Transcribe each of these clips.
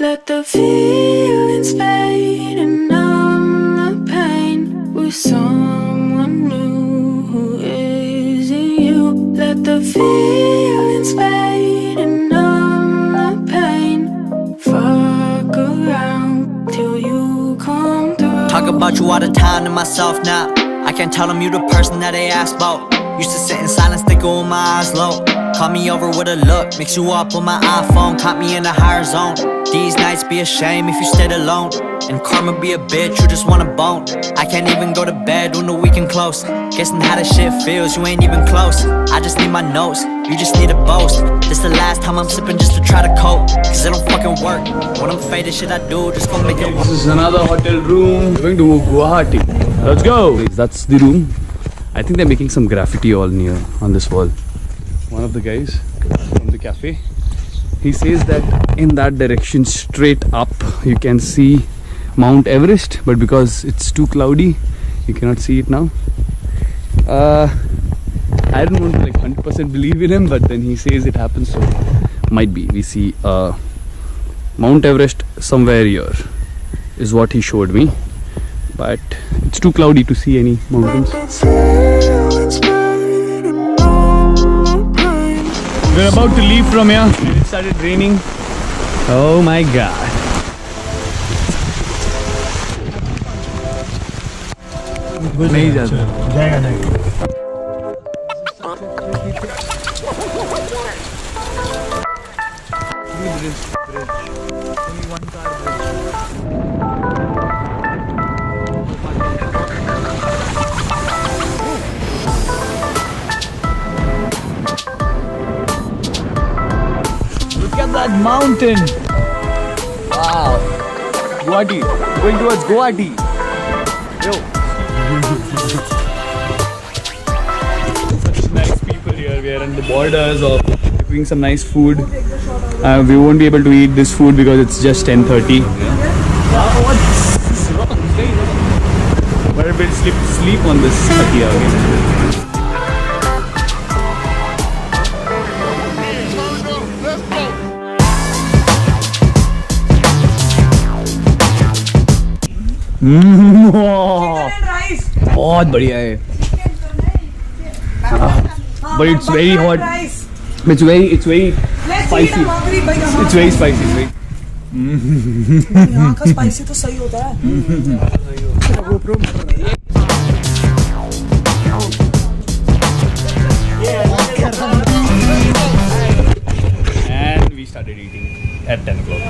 Let the feelings fade and numb the pain with someone new who isn't you. Let the feelings fade and numb the pain. Fuck around till you come through. Talk about you all the time to myself now. I can't tell them you the person that they ask about. Used to sit in silence, thinking with my eyes low. Call me over with a look, mix you up on my iPhone. Caught me in a higher zone. These nights be a shame if you stayed alone. And karma be a bitch, you just want a bone. I can't even go to bed when the weekend close. Guessing how this shit feels, you ain't even close. I just need my notes, you just need a boast. This the last time I'm sipping just to try to cope, cause it don't fucking work. When I'm faded, shit I do, just gon' make it work. This is another hotel room. We're going to Guwahati. Let's go! That's the room. I think they're making some graffiti all near on this wall. One of the guys from the cafe, he says that in that direction straight up you can see Mount Everest, but because it's too cloudy you cannot see it now. I don't want to like 100% believe in him, but then he says it happens, so might be we see Mount Everest somewhere here is what he showed me, but it's too cloudy to see any mountains. We're about to leave from here and it started raining. Oh my god. नहीं जाता जाएगा नहीं Look at that mountain. Wow. Guwahati. Going towards Guwahati. Yo. Such nice people here. We are on the borders of doing some nice food. We won't be able to eat this food because it's just 10:30. Wow, what's this rock? But I will sleep on this here again. बहुत बढ़िया है, but it's very hot. It's very spicy. It's very spicy. यहाँ का spicy तो सही होता है. And we started eating at 10 o'clock.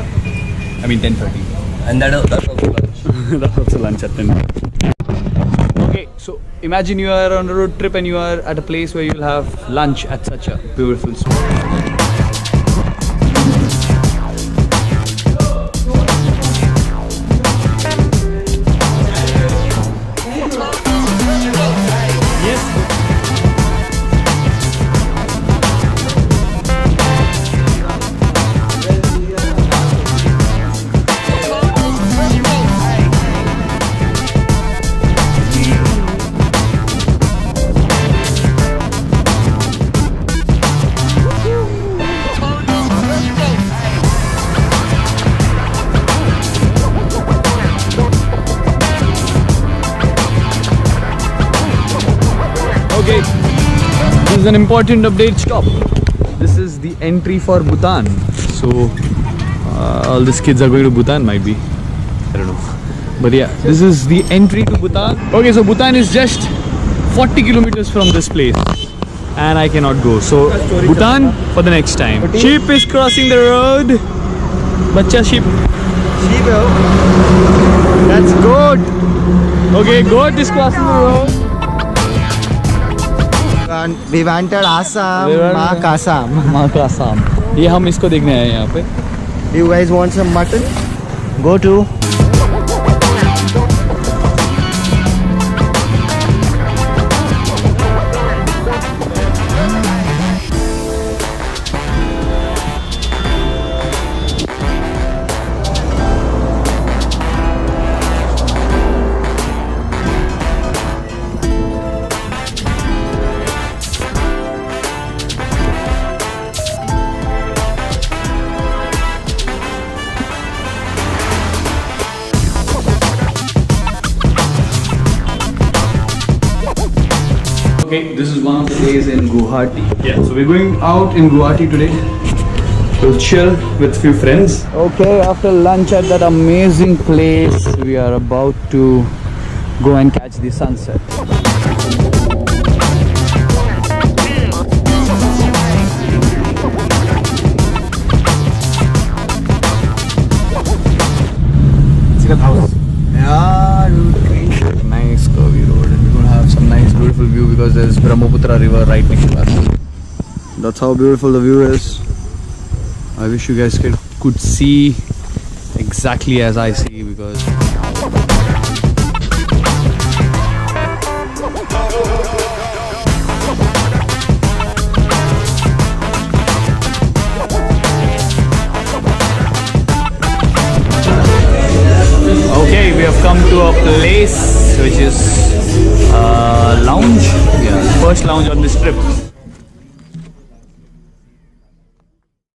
I mean 10:30. And that's also lunch. That's also lunch at 10. Okay, so imagine you are on a road trip and you are at a place where you'll have lunch at such a beautiful spot. Okay, this is an important update stop. This is the entry for Bhutan. So all these kids are going to Bhutan, might be. I don't know. But yeah, this is the entry to Bhutan. Okay, so Bhutan is just 40 kilometers from this place. And I cannot go. So Bhutan for the next time. Sheep is crossing the road. Bacha sheep. Sheep, That's goat. Okay, goat is crossing the road. We wanted Assam, Makasam. Makasam. ये हम इसको देखने आए हैं यहाँ पे. You guys want some mutton? Go to. Okay, this is one of the days in Guwahati. Yeah, so we're going out in Guwahati today. We'll chill with few friends. Okay, after lunch at that amazing place, we are about to go and catch the sunset. House. Yeah, dude, nice curvy road, and we're gonna have some nice beautiful view because there's Brahmaputra river right next to us. That's how beautiful the view is. I wish you guys could see exactly as I see, because okay, we have come to a place which is a lounge. Yeah, first lounge on this trip.